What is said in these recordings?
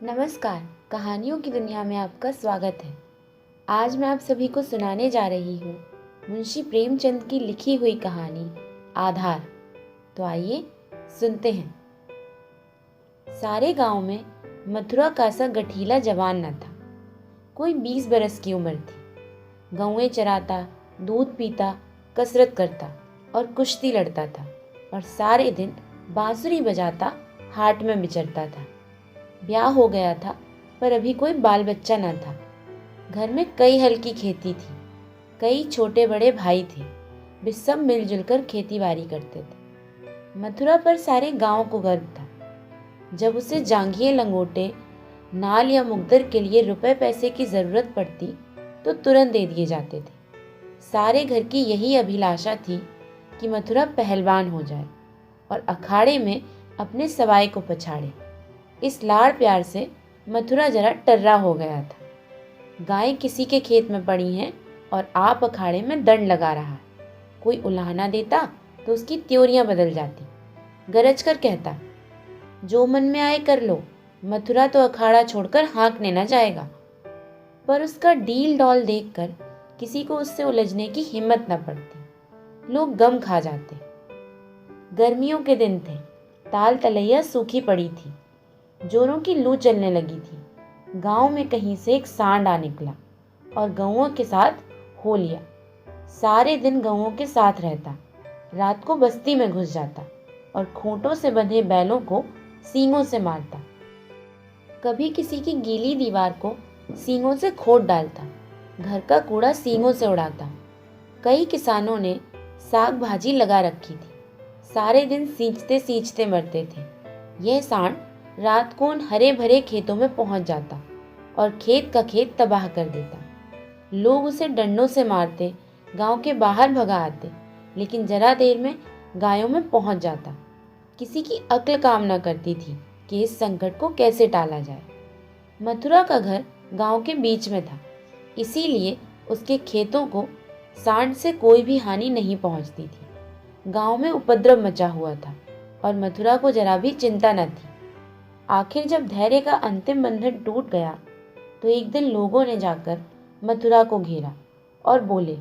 नमस्कार। कहानियों की दुनिया में आपका स्वागत है। आज मैं आप सभी को सुनाने जा रही हूँ मुंशी प्रेमचंद की लिखी हुई कहानी आधार। तो आइए सुनते हैं। सारे गांव में मथुरा का सा गठीला जवान न था। कोई 20 बरस की उम्र थी। गौएं चराता, दूध पीता, कसरत करता और कुश्ती लड़ता था और सारे दिन बांसुरी बजाता हाट में विचरता था। ब्याह हो गया था पर अभी कोई बाल बच्चा न था। घर में कई हल की खेती थी। कई छोटे बड़े भाई थे। वे सब मिलजुल कर खेती बाड़ी करते थे। मथुरा पर सारे गांव को गर्व था। जब उसे जांघिए लंगोटे, नाल या मुकद्दर के लिए रुपए पैसे की जरूरत पड़ती तो तुरंत दे दिए जाते थे। सारे घर की यही अभिलाषा थी कि मथुरा पहलवान हो जाए और अखाड़े में अपने सवाई को पछाड़े। इस लाड़ प्यार से मथुरा जरा टर्रा हो गया था। गायें किसी के खेत में पड़ी हैं और आप अखाड़े में दंड लगा रहा है। कोई उलाहना देता तो उसकी त्योरियां बदल जाती। गरज कर कहता, जो मन में आए कर लो, मथुरा तो अखाड़ा छोड़कर हाँकने न जाएगा। पर उसका डील डॉल देखकर किसी को उससे उलझने की हिम्मत न पड़ती। लोग गम खा जाते। गर्मियों के दिन थे। ताल तलैया सूखी पड़ी थी। जोरों की लू चलने लगी थी। गांव में कहीं से एक सांड आ निकला और गौओं के साथ हो लिया। सारे दिन गौओं के साथ रहता, रात को बस्ती में घुस जाता और खूंटों से बंधे बैलों को सींगों से मारता। कभी किसी की गीली दीवार को सींगों से खोद डालता, घर का कूड़ा सींगों से उड़ाता। कई किसानों ने साग भाजी लगा रखी थी। सारे दिन सींचते सींचते मरते थे। यह सांड रात को उन हरे भरे खेतों में पहुंच जाता और खेत का खेत तबाह कर देता। लोग उसे डंडों से मारते, गांव के बाहर भगा आते, लेकिन जरा देर में गायों में पहुंच जाता। किसी की अक्ल काम न करती थी कि इस संकट को कैसे टाला जाए। मथुरा का घर गांव के बीच में था, इसीलिए उसके खेतों को सांड से कोई भी हानि नहीं पहुंचती थी। गांव में उपद्रव मचा हुआ था और मथुरा को जरा भी चिंता न थी। आखिर जब धैर्य का अंतिम बंधन टूट गया तो एक दिन लोगों ने जाकर मथुरा को घेरा और बोले,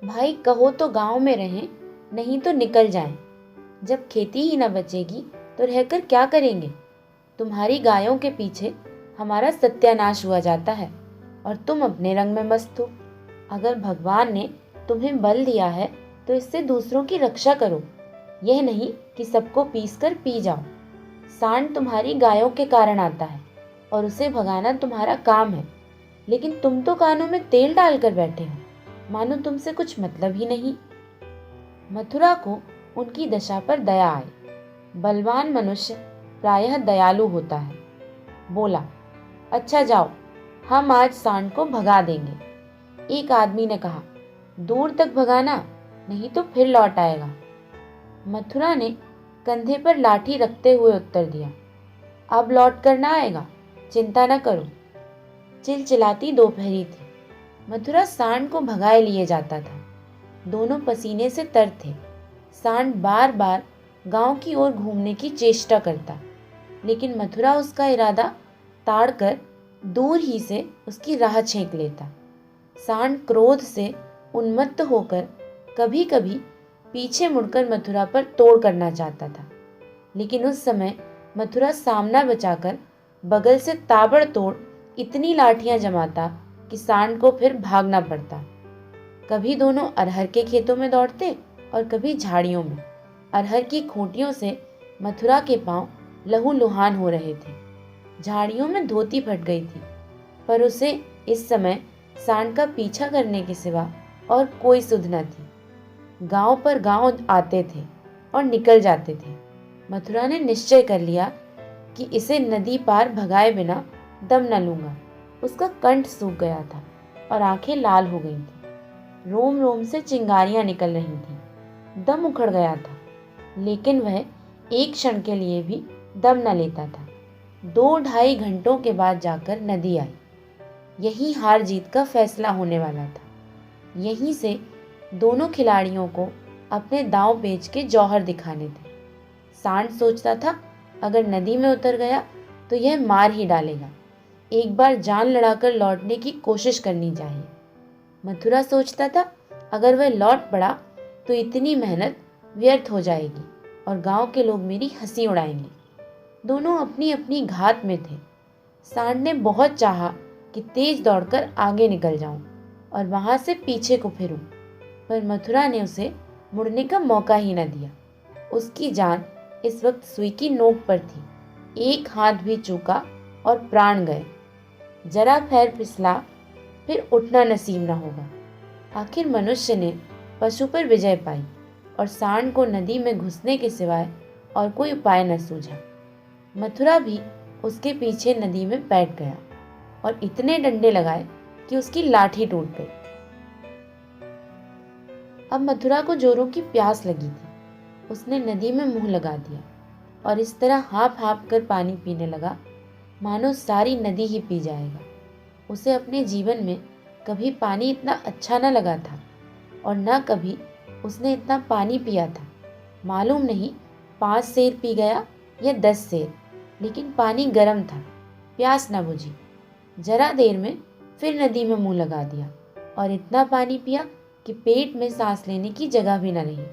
भाई कहो तो गांव में रहें, नहीं तो निकल जाएं। जब खेती ही न बचेगी तो रहकर क्या करेंगे? तुम्हारी गायों के पीछे हमारा सत्यानाश हुआ जाता है और तुम अपने रंग में मस्त हो। अगर भगवान ने तुम्हें बल दिया है तो इससे दूसरों की रक्षा करो, यह नहीं कि सबको पीस कर पी जाओ। सांड तुम्हारी गायों के कारण आता है और उसे भगाना तुम्हारा काम है, लेकिन तुम तो कानों में तेल डालकर बैठे हो, मानो तुमसे कुछ मतलब ही नहीं। मथुरा को उनकी दशा पर दया आई। बलवान मनुष्य प्रायः दयालु होता है। बोला, अच्छा जाओ, हम आज सांड को भगा देंगे। एक आदमी ने कहा, दूर तक भगाना, नहीं तो फिर लौट आएगा। मथुरा ने कंधे पर लाठी रखते हुए उत्तर दिया, अब लौट कर ना आएगा, चिंता न करो। चिलचिलाती दोपहरी थी। मथुरा सांड को भगाए लिए जाता था। दोनों पसीने से तर थे। सांड बार बार गांव की ओर घूमने की चेष्टा करता, लेकिन मथुरा उसका इरादा ताड़ कर दूर ही से उसकी राह छेक लेता। सांड क्रोध से उन्मत्त होकर कभी कभी पीछे मुड़कर मथुरा पर तोड़ करना चाहता था, लेकिन उस समय मथुरा सामना बचाकर बगल से ताबड़तोड़ इतनी लाठियां जमाता कि सांड को फिर भागना पड़ता। कभी दोनों अरहर के खेतों में दौड़ते और कभी झाड़ियों में। अरहर की खूंटियों से मथुरा के पांव लहूलुहान हो रहे थे। झाड़ियों में धोती फट गई थी, पर उसे इस समय सांड का पीछा करने के सिवा और कोई सुध न थी। गांव पर गांव आते थे और निकल जाते थे। मथुरा ने निश्चय कर लिया कि इसे नदी पार भगाए बिना दम न लूंगा। उसका कंठ सूख गया था और आंखें लाल हो गई थी। रोम रोम से चिंगारियां निकल रही थीं। दम उखड़ गया था, लेकिन वह एक क्षण के लिए भी दम न लेता था। 2-2.5 घंटों के बाद जाकर नदी आई। यही हार जीत का फैसला होने वाला था। यहीं से दोनों खिलाड़ियों को अपने दांव पेच के जौहर दिखाने थे। सांड सोचता था, अगर नदी में उतर गया तो यह मार ही डालेगा। एक बार जान लड़ाकर लौटने की कोशिश करनी चाहिए। मथुरा सोचता था, अगर वह लौट पड़ा तो इतनी मेहनत व्यर्थ हो जाएगी और गांव के लोग मेरी हंसी उड़ाएंगे। दोनों अपनी अपनी घात में थे। सांड ने बहुत चाहा कि तेज दौड़कर आगे निकल जाऊं और वहां से पीछे को फिरूं, पर मथुरा ने उसे मुड़ने का मौका ही न दिया। उसकी जान इस वक्त सुई की नोक पर थी। एक हाथ भी चूका और प्राण गए। जरा पैर फिसला फिर उठना नसीब न होगा। आखिर मनुष्य ने पशु पर विजय पाई और सांड को नदी में घुसने के सिवाय और कोई उपाय न सूझा। मथुरा भी उसके पीछे नदी में बैठ गया और इतने डंडे लगाए कि उसकी लाठी टूट गई। अब मथुरा को जोरों की प्यास लगी थी। उसने नदी में मुंह लगा दिया और इस तरह हाँफ हाँफ कर पानी पीने लगा मानो सारी नदी ही पी जाएगा। उसे अपने जीवन में कभी पानी इतना अच्छा न लगा था और न कभी उसने इतना पानी पिया था। मालूम नहीं 5 सेर पी गया या 10 सेर, लेकिन पानी गर्म था, प्यास न बुझी। जरा देर में फिर नदी में मुंह लगा दिया और इतना पानी पिया कि पेट में सांस लेने की जगह भी न रही।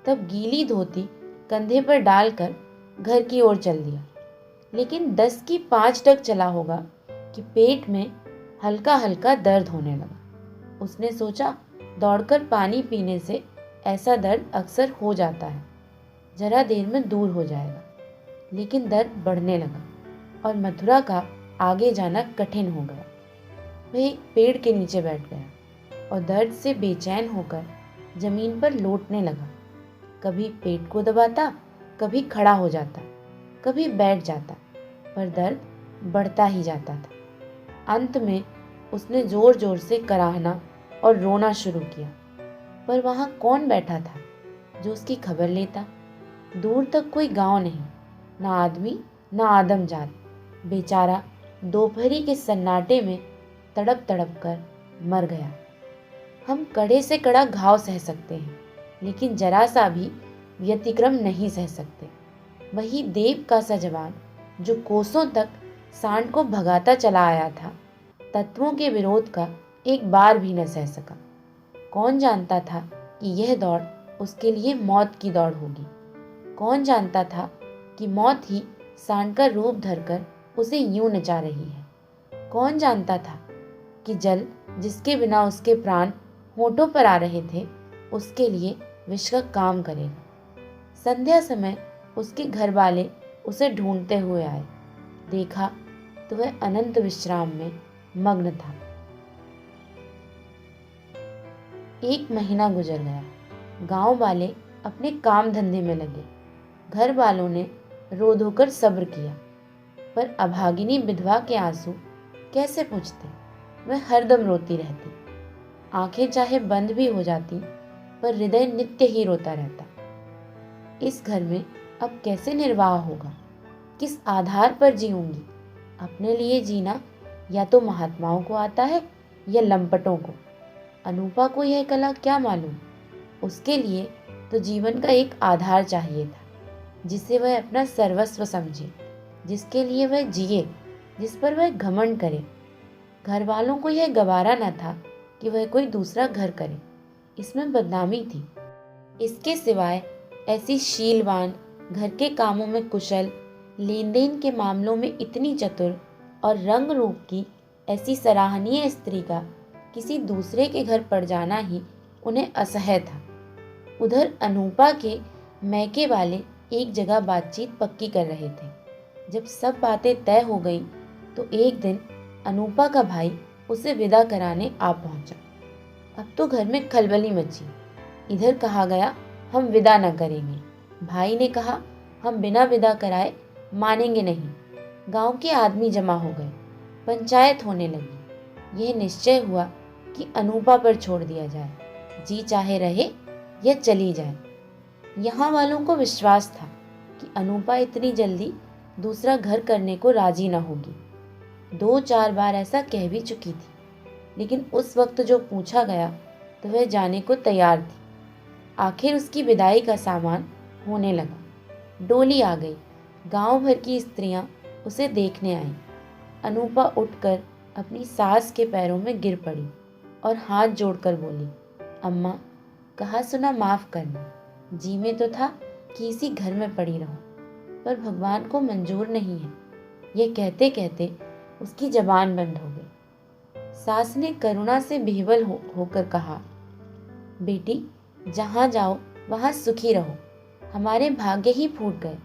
तब गीली धोती कंधे पर डालकर घर की ओर चल दिया, लेकिन 10 की 5 तक चला होगा कि पेट में हल्का हल्का दर्द होने लगा। उसने सोचा, दौड़कर पानी पीने से ऐसा दर्द अक्सर हो जाता है, जरा देर में दूर हो जाएगा। लेकिन दर्द बढ़ने लगा और मथुरा का आगे जाना कठिन हो गया। वह एक पेड़ के नीचे बैठ गया और दर्द से बेचैन होकर जमीन पर लोटने लगा। कभी पेट को दबाता, कभी खड़ा हो जाता, कभी बैठ जाता, पर दर्द बढ़ता ही जाता था। अंत में उसने जोर जोर से कराहना और रोना शुरू किया, पर वहां कौन बैठा था जो उसकी खबर लेता। दूर तक कोई गांव नहीं, ना आदमी ना आदमजात। बेचारा दोपहरी के सन्नाटे में तड़प तड़प कर मर गया। हम कड़े से कड़ा घाव सह सकते हैं, लेकिन जरा सा भी व्यतिक्रम नहीं सह सकते। वही देव का सा जवान जो कोसों तक सांड को भगाता चला आया था, तत्वों के विरोध का एक बार भी न सह सका। कौन जानता था कि यह दौड़ उसके लिए मौत की दौड़ होगी। कौन जानता था कि मौत ही सांड का रूप धरकर उसे यूं नचा रही है। कौन जानता था कि जल जिसके बिना उसके प्राण होठों पर आ रहे थे, उसके लिए विष का काम करेगा। संध्या समय उसके घर वाले उसे ढूंढते हुए आए। देखा तो वह अनंत विश्राम में मग्न था। 1 महीना गुजर गया। गांव वाले अपने काम धंधे में लगे। घर वालों ने रो धोकर सब्र किया, पर अभागिनी विधवा के आंसू कैसे पूछते। वह हरदम रोती रहती। आंखें चाहे बंद भी हो जाती, पर हृदय नित्य ही रोता रहता। इस घर में अब कैसे निर्वाह होगा, किस आधार पर जीऊंगी। अपने लिए जीना या तो महात्माओं को आता है या लंपटों को। अनूपा को यह कला क्या मालूम। उसके लिए तो जीवन का एक आधार चाहिए था, जिसे वह अपना सर्वस्व समझे, जिसके लिए वह जिए, जिस पर वह घमंड करे। घर वालों को यह गवारा न था कि वह कोई दूसरा घर करे, इसमें बदनामी थी। इसके सिवाय ऐसी शीलवान, घर के कामों में कुशल, लेन देन के मामलों में इतनी चतुर और रंग रूप की ऐसी सराहनीय स्त्री का किसी दूसरे के घर पड़ जाना ही उन्हें असह्य था। उधर अनूपा के मैके वाले एक जगह बातचीत पक्की कर रहे थे। जब सब बातें तय हो गईं, तो एक दिन अनूपा का भाई उसे विदा कराने आ पहुंचा। अब तो घर में खलबली मची। इधर कहा गया, हम विदा न करेंगे। भाई ने कहा, हम बिना विदा कराए मानेंगे नहीं। गांव के आदमी जमा हो गए, पंचायत होने लगी। यह निश्चय हुआ कि अनूपा पर छोड़ दिया जाए, जी चाहे रहे या चली जाए। यहाँ वालों को विश्वास था कि अनूपा इतनी जल्दी दूसरा घर करने को राजी न होगी। 2-4 बार ऐसा कह भी चुकी थी, लेकिन उस वक्त जो पूछा गया तो वह जाने को तैयार थी। आखिर उसकी विदाई का सामान होने लगा। डोली आ गई। गांव भर की स्त्रियां उसे देखने आई। अनूपा उठकर अपनी सास के पैरों में गिर पड़ी और हाथ जोड़कर बोली, अम्मा, कहा सुना माफ करना। जी में तो था कि इसी घर में पड़ी रहूं, पर भगवान को मंजूर नहीं है। यह कहते कहते उसकी जबान बंद हो गई। सास ने करुणा से बेहवल होकर कहा, बेटी, जहाँ जाओ वहाँ सुखी रहो। हमारे भाग्य ही फूट गए,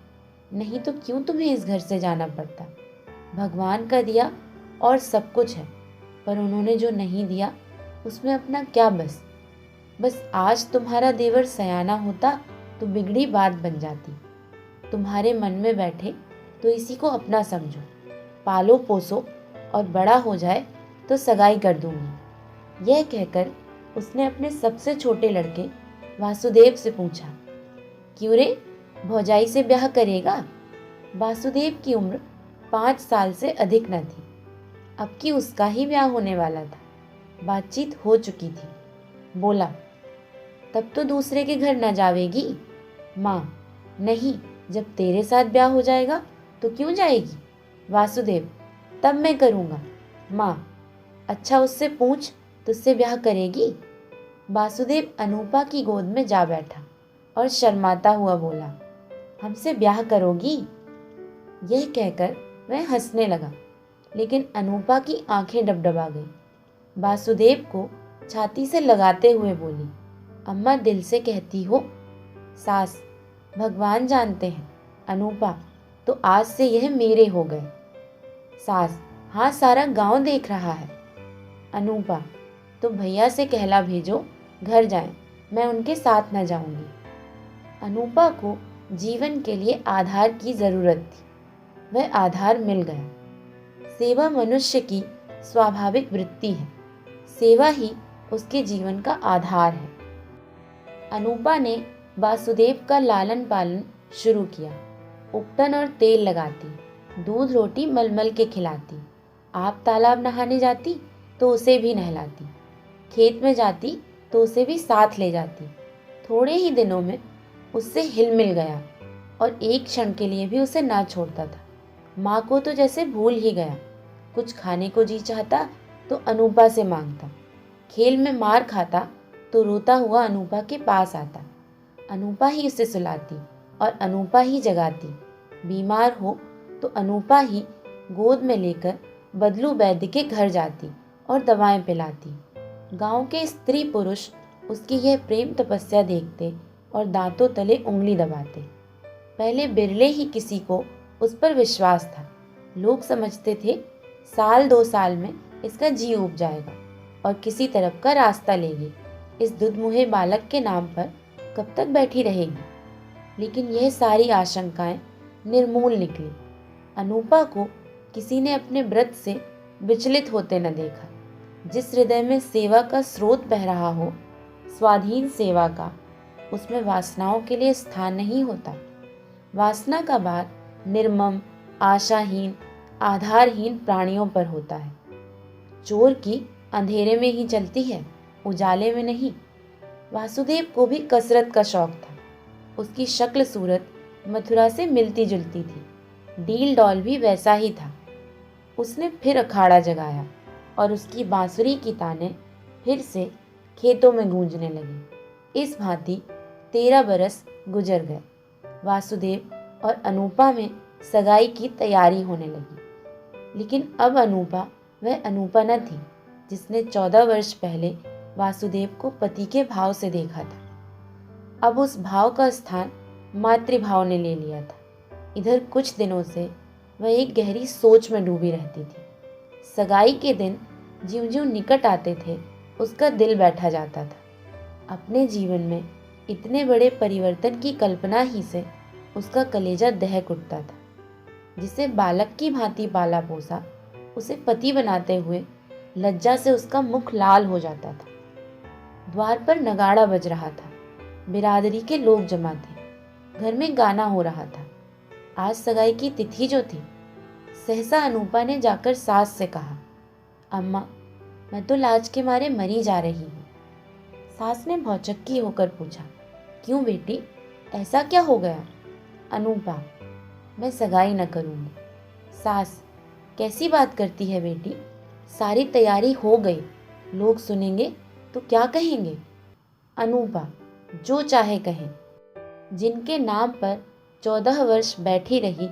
नहीं तो क्यों तुम्हें इस घर से जाना पड़ता। भगवान का दिया और सब कुछ है, पर उन्होंने जो नहीं दिया उसमें अपना क्या बस। बस आज तुम्हारा देवर सयाना होता तो बिगड़ी बात बन जाती। तुम्हारे मन में बैठे तो इसी को अपना समझो, पालो पोसो और बड़ा हो जाए तो सगाई कर दूंगी। यह कहकर उसने अपने सबसे छोटे लड़के वासुदेव से पूछा, क्यों रे, भौजाई से ब्याह करेगा? वासुदेव की उम्र 5 साल से अधिक न थी। अब कि उसका ही ब्याह होने वाला था। बातचीत हो चुकी थी। बोला, तब तो दूसरे के घर न जावेगी? माँ, नहीं, जब तेरे साथ ब्याह हो जाएगा तो क्यों जाएगी? वासुदेव, तब मैं करूँगा। माँ, अच्छा उससे पूछ, तुझसे ब्याह करेगी? वासुदेव अनूपा की गोद में जा बैठा और शर्माता हुआ बोला, हमसे ब्याह करोगी? यह कहकर वह हंसने लगा, लेकिन अनूपा की आंखें डबडबा गई। वासुदेव को छाती से लगाते हुए बोली, अम्मा दिल से कहती हो? सास, भगवान जानते हैं, अनूपा तो आज से यह मेरे हो गए। सास, हाँ, सारा गांव देख रहा है। अनूपा, तो भैया से कहला भेजो घर जाएं, मैं उनके साथ न जाऊंगी। अनूपा को जीवन के लिए आधार की जरूरत थी। वह आधार मिल गया। सेवा मनुष्य की स्वाभाविक वृत्ति है। सेवा ही उसके जीवन का आधार है। अनूपा ने वासुदेव का लालन पालन शुरू किया। उपटन और तेल लगाती, दूध रोटी मलमल के खिलाती। आप तालाब नहाने जाती तो उसे भी नहलाती, खेत में जाती तो उसे भी साथ ले जाती। थोड़े ही दिनों में उससे हिल मिल गया और एक क्षण के लिए भी उसे ना छोड़ता था। माँ को तो जैसे भूल ही गया। कुछ खाने को जी चाहता तो अनूपा से मांगता। खेल में मार खाता तो रोता हुआ अनूपा के पास आता। अनूपा ही उसे सुलाती और अनूपा ही जगाती। बीमार हो तो अनूपा ही गोद में लेकर बदलू वैद्य के घर जाती और दवाएं पिलाती। गांव के स्त्री पुरुष उसकी यह प्रेम तपस्या देखते और दांतों तले उंगली दबाते। पहले बिरले ही किसी को उस पर विश्वास था। लोग समझते थे 1-2 साल में इसका जी उब जाएगा और किसी तरफ का रास्ता लेगी। इस दुधमुहे बालक के नाम पर कब तक बैठी रहेगी? लेकिन यह सारी आशंकाएं निर्मूल निकली। अनूपा को किसी ने अपने व्रत से विचलित होते न देखा। जिस हृदय में सेवा का स्रोत बह रहा हो, स्वाधीन सेवा का, उसमें वासनाओं के लिए स्थान नहीं होता। वासना का भार निर्मम, आशाहीन, आधारहीन प्राणियों पर होता है। चोर की अंधेरे में ही चलती है, उजाले में नहीं। वासुदेव को भी कसरत का शौक था। उसकी शक्ल सूरत मथुरा से मिलती जुलती थी। डील डॉल भी वैसा ही था। उसने फिर अखाड़ा जगाया और उसकी बांसुरी की तानें फिर से खेतों में गूंजने लगी। इस भांति 13 बरस गुजर गए। वासुदेव और अनूपा में सगाई की तैयारी होने लगी। लेकिन अब अनूपा वह अनूपा न थी जिसने 14 वर्ष पहले वासुदेव को पति के भाव से देखा था। अब उस भाव का स्थान मातृभाव ने ले लिया था। इधर कुछ दिनों से वह एक गहरी सोच में डूबी रहती थी। सगाई के दिन ज्यों-ज्यों निकट आते थे, उसका दिल बैठा जाता था। अपने जीवन में इतने बड़े परिवर्तन की कल्पना ही से उसका कलेजा दहक उठता था। जिसे बालक की भांति पाला पोसा, उसे पति बनाते हुए लज्जा से उसका मुख लाल हो जाता था। द्वार पर नगाड़ा बज रहा था। बिरादरी के लोग जमा थे। घर में गाना हो रहा था। आज सगाई की तिथि जो थी। सहसा अनूपा ने जाकर सास से कहा, अम्मा, मैं तो लाज के मारे मरी जा रही हूँ। सास ने भौचक्की होकर पूछा, क्यों बेटी, ऐसा क्या हो गया? अनूपा, मैं सगाई न करूँगी। सास: कैसी बात करती है बेटी, सारी तैयारी हो गई, लोग सुनेंगे तो क्या कहेंगे? अनूपा: जो चाहे कहें, जिनके नाम पर 14 वर्ष बैठी रही,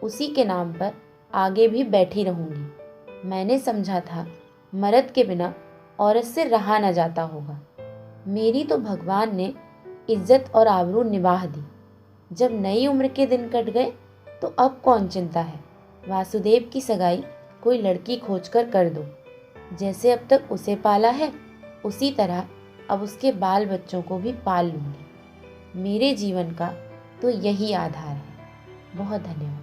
उसी के नाम पर आगे भी बैठी रहूंगी। मैंने समझा था मर्द के बिना औरत से रहा न जाता होगा। मेरी तो भगवान ने इज्जत और आबरू निभाह दी। जब नई उम्र के दिन कट गए तो अब कौन चिंता है। वासुदेव की सगाई कोई लड़की खोजकर कर दो। जैसे अब तक उसे पाला है, उसी तरह अब उसके बाल बच्चों को भी पाल लूंगी। मेरे जीवन का तो यही आधार है। बहुत धन्यवाद।